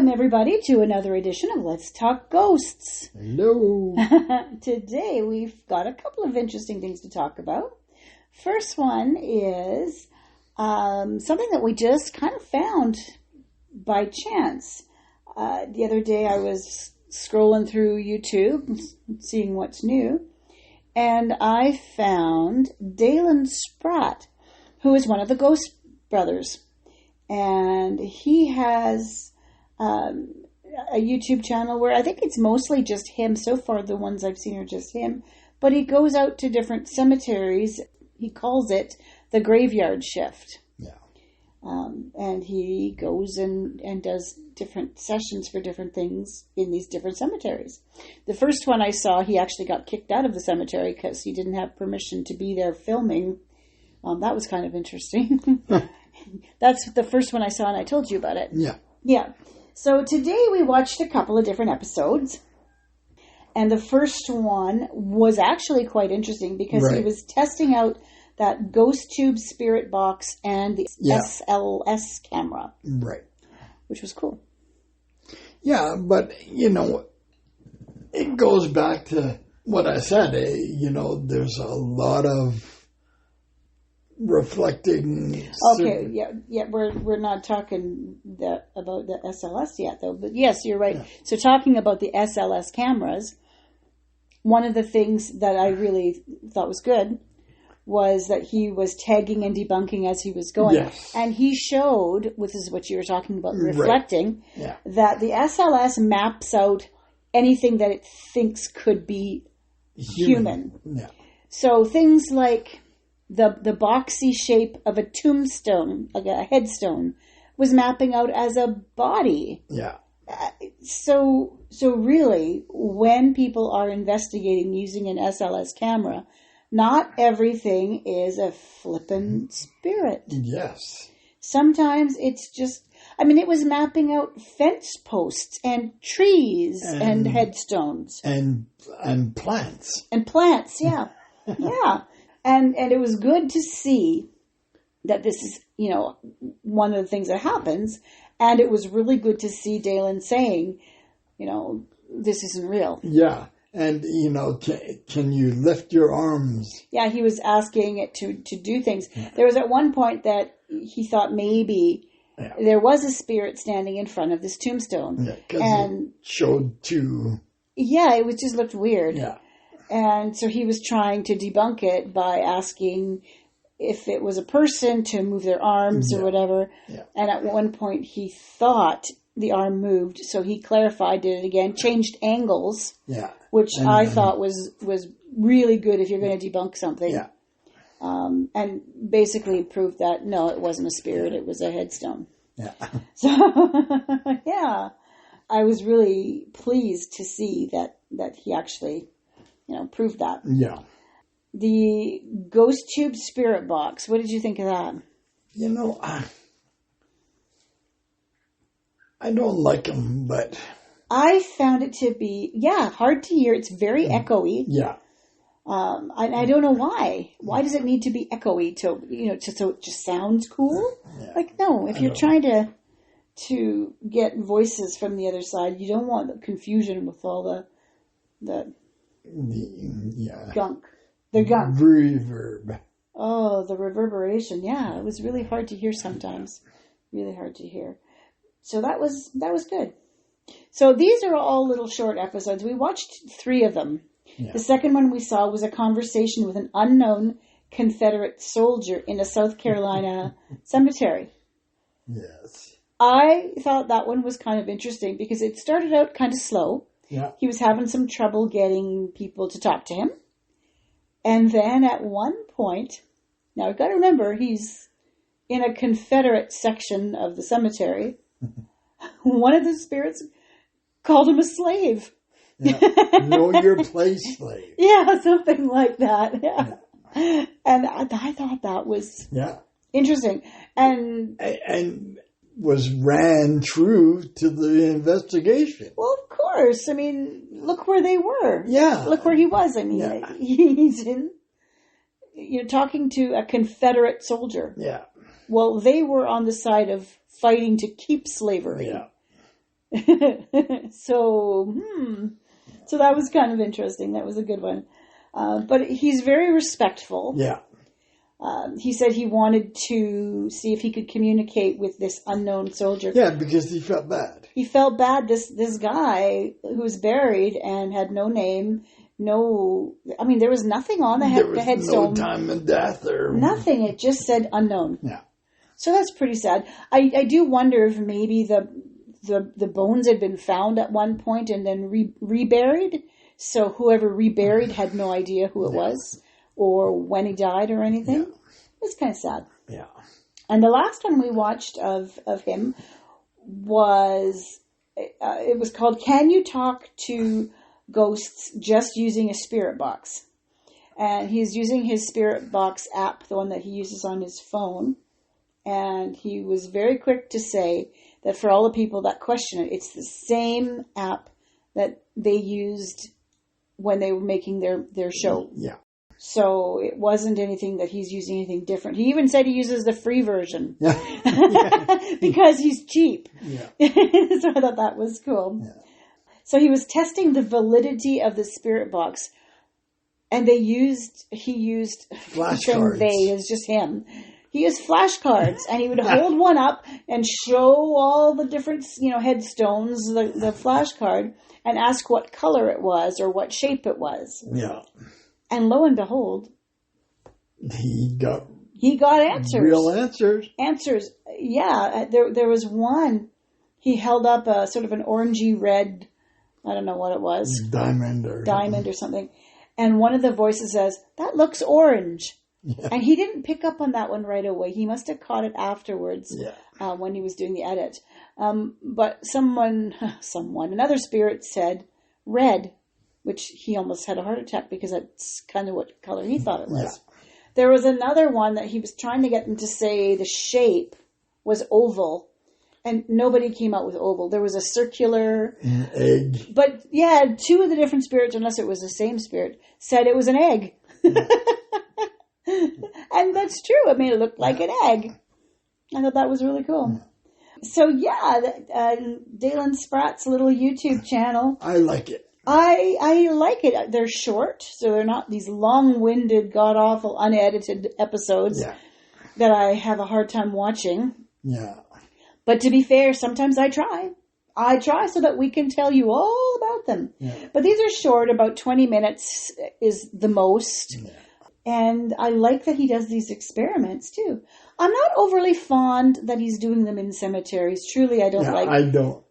Welcome, everybody, to another edition of Let's Talk Ghosts. Hello. Today, we've got a couple of interesting things to talk about. First one is something that we just kind of found by chance. The other day, I was scrolling through YouTube, seeing what's new, and I found Dalen Sprat, who is one of the Ghost Brothers. And he has a YouTube channel where I think it's mostly just him. So far, the ones I've seen are just him. But he goes out to different cemeteries. He calls it the graveyard shift. Yeah. And he goes and does different sessions for different things in these different cemeteries. The first one I saw, he actually got kicked out of the cemetery because he didn't have permission to be there filming. That was kind of interesting. That's the first one I saw, and I told you about it. Yeah. Yeah. So today we watched a couple of different episodes. And the first one was actually quite interesting because he was testing out that Ghost Tube Spirit Box and the SLS camera. Right. Which was cool. Yeah, but, it goes back to what I said. There's a lot of reflecting. Okay, yeah. We're not talking about the SLS yet, though. But yes, you're right. Yeah. So talking about the SLS cameras, one of the things that I really thought was good was that he was tagging and debunking as he was going. Yes. And he showed, which is what you were talking about, reflecting, that the SLS maps out anything that it thinks could be human. Yeah. So things like the boxy shape of a tombstone, like a headstone, was mapping out as a body. Yeah. So really, when people are investigating using an SLS camera, not everything is a flippin' spirit. Yes. Sometimes it's just, it was mapping out fence posts and trees and headstones. And plants. And plants, yeah. Yeah. And it was good to see that this is, one of the things that happens. And it was really good to see Dalen saying, this isn't real. Yeah. And, can you lift your arms? Yeah, he was asking it to do things. Yeah. There was at one point that he thought maybe there was a spirit standing in front of this tombstone. Yeah, because it showed two. Yeah, it just looked weird. Yeah. And so he was trying to debunk it by asking if it was a person to move their arms or whatever. Yeah. And at one point he thought the arm moved, so he clarified, did it again, changed angles, which I thought was really good if you're going to debunk something. Yeah. And basically proved that, no, it wasn't a spirit, it was a headstone. Yeah. So, yeah, I was really pleased to see that he actually, proved that. Yeah. The Ghost Tube Spirit Box, what did you think of that? I don't like them, but I found it to be, hard to hear. It's very echoey. Yeah. I don't know why. Why does it need to be echoey so it just sounds cool? Yeah. Like, no, if you're trying to get voices from the other side, you don't want the confusion with all the gunk. The gunk. Reverb. Oh, the reverberation. Yeah, it was really hard to hear sometimes. Really hard to hear. So that was good. So these are all little short episodes. We watched 3 of them. Yeah. The second one we saw was a conversation with an unknown Confederate soldier in a South Carolina cemetery. Yes. I thought that one was kind of interesting because it started out kind of slow. Yeah. He was having some trouble getting people to talk to him. And then at one point, now you've got to remember, he's in a Confederate section of the cemetery. One of the spirits called him a slave. Yeah. Know your place, slave. Yeah, something like that. Yeah. And I thought that was interesting. And ran true to the investigation. Well, of course. Look where they were. Yeah. Look where he was. He's in, talking to a Confederate soldier. Yeah. Well, they were on the side of fighting to keep slavery. Yeah. So that was kind of interesting. That was a good one. But he's very respectful. Yeah. He said he wanted to see if he could communicate with this unknown soldier. Yeah, because he felt bad. He felt bad. This guy who was buried and had no name, there was nothing on the headstone. No time and death or nothing. It just said unknown. Yeah. So that's pretty sad. I do wonder if maybe the bones had been found at one point and then reburied. So whoever reburied had no idea who it was or when he died or anything. Yeah. It's kind of sad. Yeah. And the last one we watched of him was, it was called Can You Talk to Ghosts Just Using a Spirit Box? And he's using his Spirit Box app, the one that he uses on his phone. And he was very quick to say that for all the people that question it, it's the same app that they used when they were making their show. Yeah. So it wasn't anything that he's using anything different. He even said he uses the free version. Yeah. Because he's cheap. Yeah. So I thought that was cool. Yeah. So he was testing the validity of the Spirit Box. And he used flashcards. It's just him. He used flashcards, and he would hold one up and show all the different, headstones, the flashcard, and ask what color it was or what shape it was. Yeah. And lo and behold, he got answers. Real answers. Answers. Yeah. There was one. He held up a sort of an orangey red, I don't know what it was. Diamond or something. And one of the voices says, "That looks orange." Yeah. And he didn't pick up on that one right away. He must have caught it afterwards when he was doing the edit. But another spirit said red, which he almost had a heart attack because that's kind of what color he thought it was. Yeah. There was another one that he was trying to get them to say the shape was oval. And nobody came out with oval. There was a circular egg. But yeah, two of the different spirits, unless it was the same spirit, said it was an egg. Yeah. And that's true. I mean, it looked like an egg. I thought that was really cool. So yeah, Dalen Sprat's little YouTube channel. I like it. I like it. They're short, so they're not these long-winded, god-awful, unedited episodes that I have a hard time watching. Yeah. But to be fair, sometimes I try. I try so that we can tell you all about them. Yeah. But these are short, about 20 minutes is the most. Yeah. And I like that he does these experiments too. I'm not overly fond that he's doing them in cemeteries. Truly, I don't like. I don't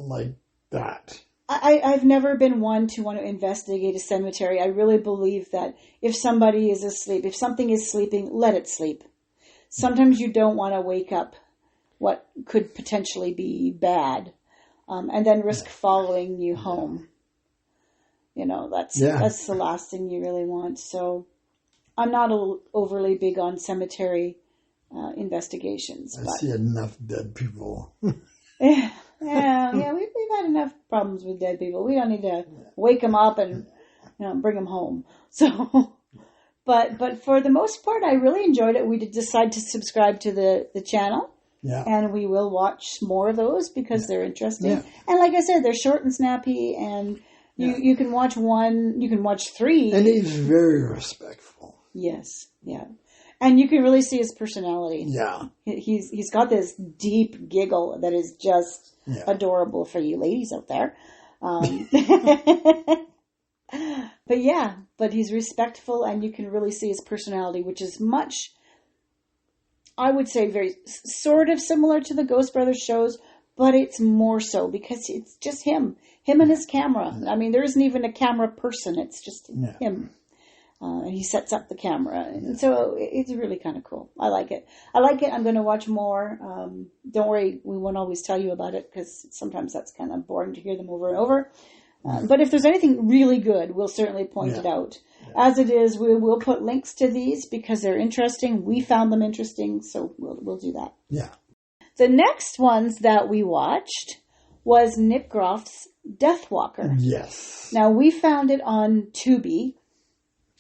like that. I've never been one to want to investigate a cemetery. I really believe that if somebody is asleep, if something is sleeping, let it sleep. Sometimes you don't want to wake up what could potentially be bad, and then risk following you home. That's the last thing you really want. So I'm not overly big on cemetery investigations. I see enough dead people. Yeah, we've had enough problems with dead people. We don't need to wake them up and bring them home. So, but for the most part, I really enjoyed it. We did decide to subscribe to the channel. Yeah. And we will watch more of those because they're interesting. Yeah. And like I said, they're short and snappy, and you can watch one, you can watch three. And he's very respectful. Yes, yeah. And you can really see his personality. Yeah. He's got this deep giggle that is just adorable for you ladies out there. But he's respectful, and you can really see his personality, which is much, I would say, very sort of similar to the Ghost Brothers shows, but it's more so because it's just him and his camera. I mean, there isn't even a camera person. It's just him. He sets up the camera. And so it's really kind of cool. I like it. I'm going to watch more. Don't worry, we won't always tell you about it because sometimes that's kind of boring to hear them over and over. But if there's anything really good, we'll certainly point it out. Yeah. As it is, we will put links to these because they're interesting. We found them interesting, so we'll do that. Yeah. The next ones that we watched was Nick Groff's Deathwalker. Yes. Now, we found it on Tubi.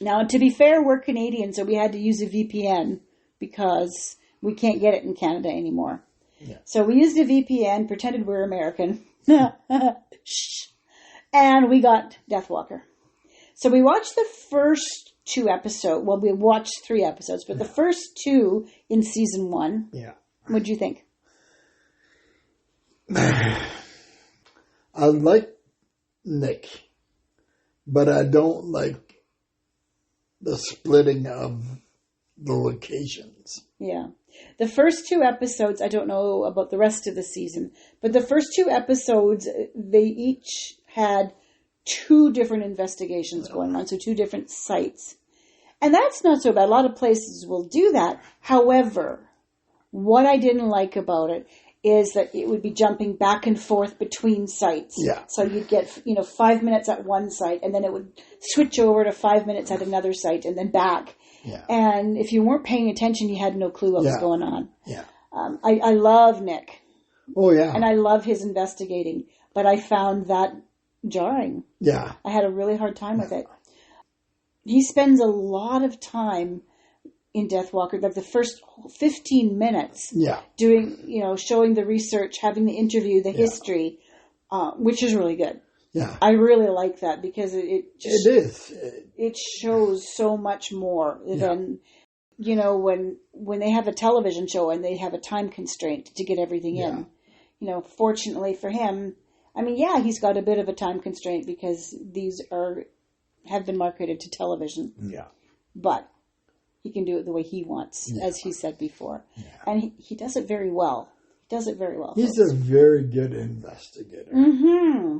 Now, to be fair, we're Canadian, so we had to use a VPN because we can't get it in Canada anymore. Yeah. So we used a VPN, pretended we were American, Shh. And we got Deathwalker. So we watched the first 2 episodes. Well, we watched 3 episodes, but the first 2 in season 1. Yeah. What'd you think? I like Nick, but I don't like the splitting of the locations. Yeah. The first 2 episodes, I don't know about the rest of the season, but the first 2 episodes, they each had 2 different investigations going on, so 2 different sites. And that's not so bad. A lot of places will do that. However, what I didn't like about it is that it would be jumping back and forth between sites. Yeah. So you'd get, 5 minutes at one site, and then it would switch over to 5 minutes at another site, and then back. Yeah. And if you weren't paying attention, you had no clue what was going on. Yeah. I love Nick. Oh, yeah. And I love his investigating, but I found that jarring. Yeah. I had a really hard time with it. He spends a lot of time in Deathwalker, like the first 15 minutes, doing, showing the research, having the interview, the history, which is really good. Yeah. I really like that because it is. It shows so much more than, when they have a television show and they have a time constraint to get everything in. Fortunately for him, he's got a bit of a time constraint because these have been marketed to television. Yeah. But he can do it the way he wants, as he said before. Yeah. And he does it very well. He's a very good investigator. Mm-hmm.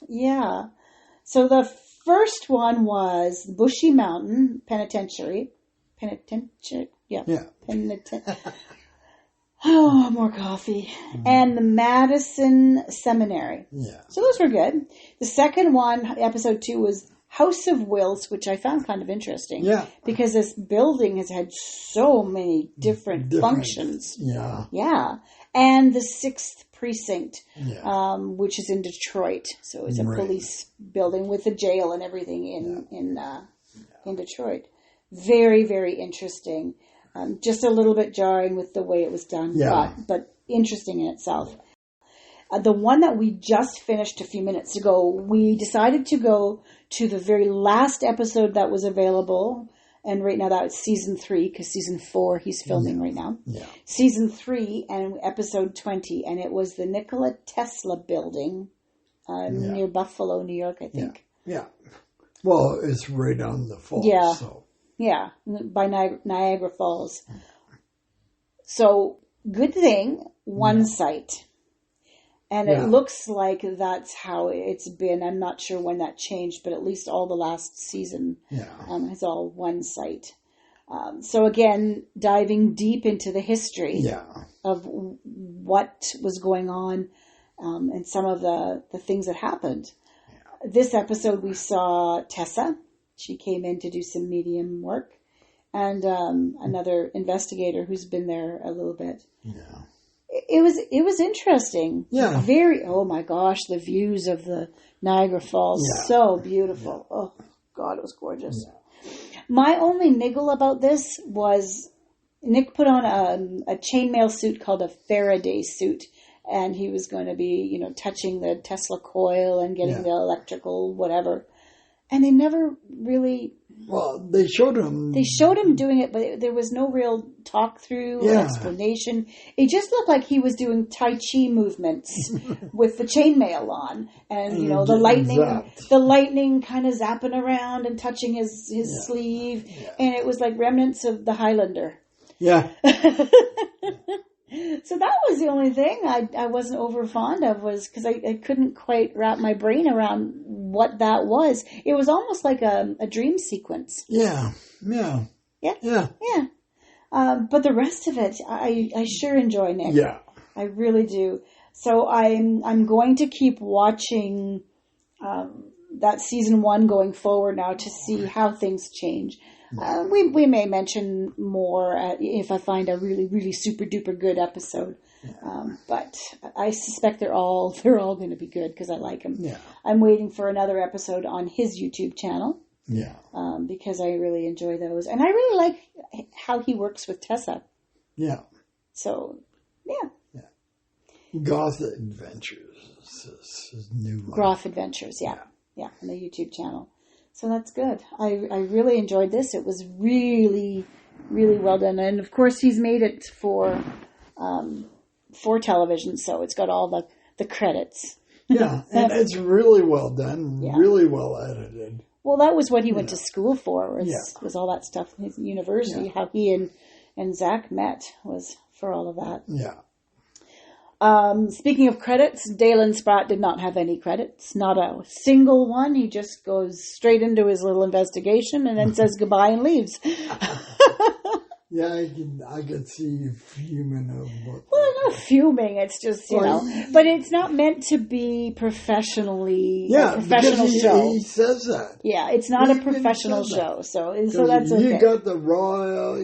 Yeah. So the first one was Bushy Mountain Penitentiary. Yeah. Oh, more coffee. Mm-hmm. And the Madison Seminary. Yeah. So those were good. The second one, episode 2, was House of Wills, which I found kind of interesting. Yeah. Because this building has had so many different functions. Yeah. Yeah. And the 6th Precinct, which is in Detroit. So it's a police building with a jail and everything in Detroit. Very, very interesting. Just a little bit jarring with the way it was done, but interesting in itself. The one that we just finished a few minutes ago, we decided to go to the very last episode that was available. And right now that's season 3, because season 4 he's filming right now. Yeah. Season 3 and episode 20, and it was the Nikola Tesla building near Buffalo, New York, I think. Yeah. Well, it's right on the falls. Yeah. So. Yeah, by Niagara Falls. So, good thing, one site. And it looks like that's how it's been. I'm not sure when that changed, but at least all the last season is all one site. So again, diving deep into the history of what was going on and some of the things that happened. Yeah. This episode we saw Tessa. She came in to do some medium work. And another investigator who's been there a little bit. Yeah. It was interesting. Yeah. Oh my gosh, the views of the Niagara Falls, so beautiful. Yeah. Oh God, it was gorgeous. Yeah. My only niggle about this was Nick put on a chainmail suit called a Faraday suit, and he was going to be, touching the Tesla coil and getting the electrical whatever. And they never really... Well, they showed him... They showed him doing it, but there was no real talk-through or explanation. It just looked like he was doing Tai Chi movements with the chainmail on. And, the lightning kind of zapping around and touching his sleeve. Yeah. And it was like remnants of the Highlander. Yeah. So that was the only thing I wasn't over fond of, was because I couldn't quite wrap my brain around what that was. It was almost like a dream sequence. Yeah. But the rest of it, I sure enjoy, Nick. Yeah. I really do. So I'm going to keep watching that season 1 going forward now to see how things change. We may mention more if I find a really, really super duper good episode. But I suspect they're all going to be good because I like them. Yeah. I'm waiting for another episode on his YouTube channel. Yeah. Because I really enjoy those, and I really like how he works with Tessa. Yeah. So, yeah. Goth Adventures. This is new one. Groff Adventures, yeah, on the YouTube channel. So that's good. I really enjoyed this. It was really, really well done, and of course he's made it for television, so it's got all the credits. Yeah, and it's really well done, really well edited. Well, that was what he went to school for, was all that stuff in his university. How he and Zach met was for all of that. Yeah. Speaking of credits, Dalen Sprat did not have any credits, not a single one. He just goes straight into his little investigation and then says goodbye and leaves. Yeah, I could see you fuming over. Well, not fuming. It's just, you know, but it's not meant to be professionally a professional show. He says that. Yeah, it's not a professional show, so that's okay. You got the raw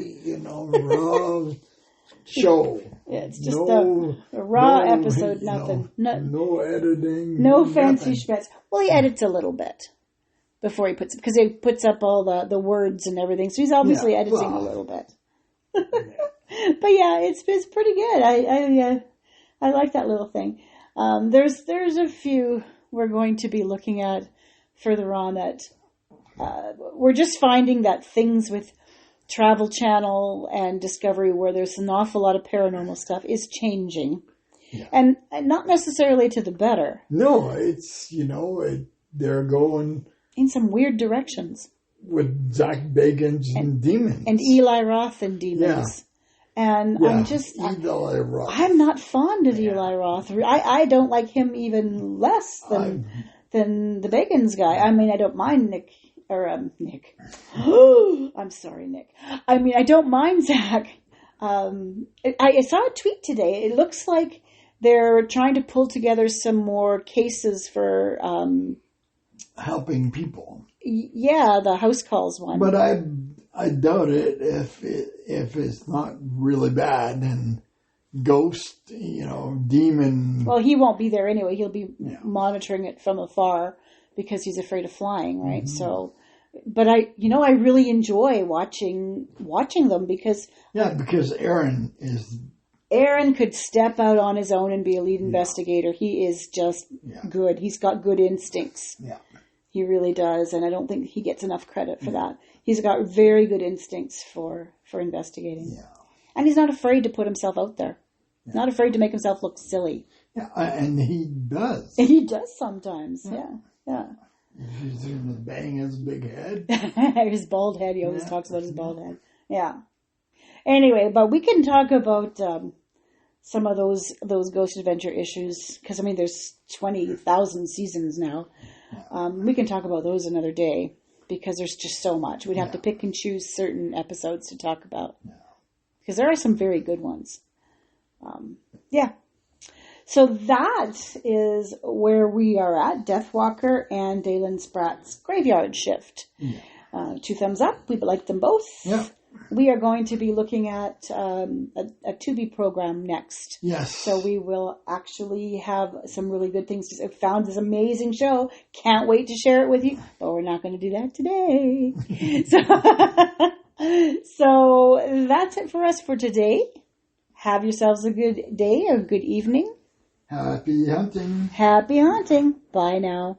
show. Yeah, it's just a raw episode, nothing. No editing. No fancy schmets. Well, he edits a little bit before he because he puts up all the words and everything, so he's obviously editing a little bit. But yeah, it's pretty good. I like that little thing. There's a few we're going to be looking at further on that we're just finding that things with Travel Channel and Discovery, where there's an awful lot of paranormal stuff, is changing, and not necessarily to the better. No, it's they're going in some weird directions. With Zach Bagans and demons. And Eli Roth and demons. Yeah. And I'm just... Eli Roth. I'm not fond of Eli Roth. I don't like him even less than the Bagans guy. I mean, I don't mind Nick. I'm sorry, Nick. I mean, I don't mind Zach. I saw a tweet today. It looks like they're trying to pull together some more cases for... helping people. Yeah, the house calls one. But I doubt it if it's not really bad and ghost, demon. Well, he won't be there anyway. He'll be monitoring it from afar because he's afraid of flying, right? Mm-hmm. So, but I really enjoy watching them because Aaron could step out on his own and be a lead investigator. He is just good. He's got good instincts. Yeah. He really does, and I don't think he gets enough credit for that. He's got very good instincts for investigating. Yeah. And he's not afraid to put himself out there. Yeah. Not afraid to make himself look silly. Yeah, and he does. He does sometimes, yeah. He's going to bang his big head. His bald head. He always talks about his bald head. Yeah. Anyway, but we can talk about some of those Ghost Adventure issues, because, I mean, there's 20,000 seasons now. We can talk about those another day because there's just so much. We'd have to pick and choose certain episodes to talk about because there are some very good ones. So that is where we are at, Deathwalker and Dalen Sprat's Graveyard Shift. 2 thumbs up. We like them both. Yeah. We are going to be looking at a Tubi program next. Yes. So we will actually have some really good things. I found this amazing show. Can't wait to share it with you. But we're not going to do that today. So that's it for us for today. Have yourselves a good day or good evening. Happy hunting. Happy hunting. Bye now.